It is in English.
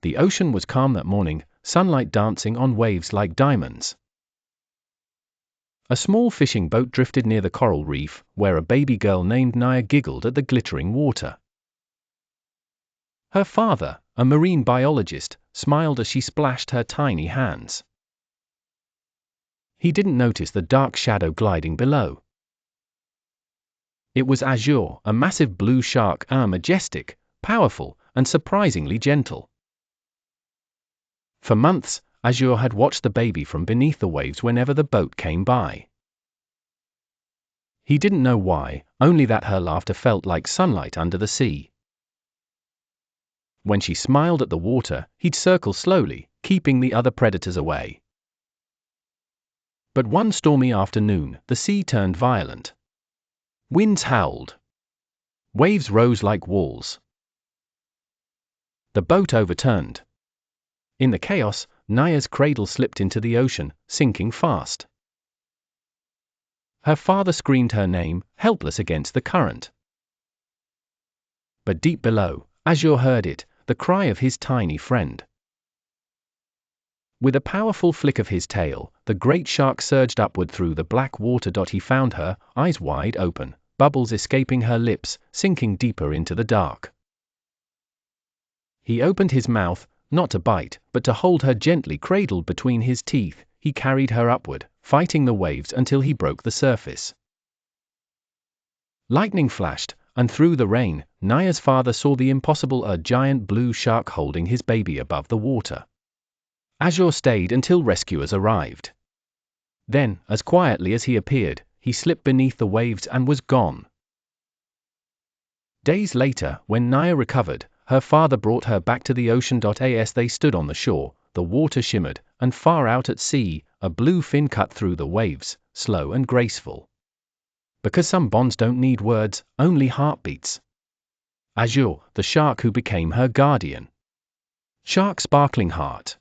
The ocean was calm that morning, sunlight dancing on waves like diamonds. A small fishing boat drifted near the coral reef, where a baby girl named Naya giggled at the glittering water. Her father, a marine biologist, smiled as she splashed her tiny hands. He didn't notice the dark shadow gliding below. It was Azure, a massive blue shark, majestic, powerful, and surprisingly gentle. For months, Azure had watched the baby from beneath the waves whenever the boat came by. He didn't know why, only that her laughter felt like sunlight under the sea. When she smiled at the water, he'd circle slowly, keeping the other predators away. But one stormy afternoon, the sea turned violent. Winds howled. Waves rose like walls. The boat overturned. In the chaos, Naya's cradle slipped into the ocean, sinking fast. Her father screamed her name, helpless against the current. But deep below, Azure heard it, the cry of his tiny friend. With a powerful flick of his tail, the great shark surged upward through the black water. He found her, eyes wide open, bubbles escaping her lips, sinking deeper into the dark. He opened his mouth, not to bite, but to hold her gently cradled between his teeth. He carried her upward, fighting the waves until he broke the surface. Lightning flashed, and through the rain, Naya's father saw the impossible: a giant blue shark holding his baby above the water. Azure stayed until rescuers arrived. Then, as quietly as he appeared, he slipped beneath the waves and was gone. Days later, when Naya recovered, her father brought her back to the ocean. As they stood on the shore, the water shimmered, and far out at sea, a blue fin cut through the waves, slow and graceful. Because some bonds don't need words, only heartbeats. Azure, the shark who became her guardian. Shark sparkling heart.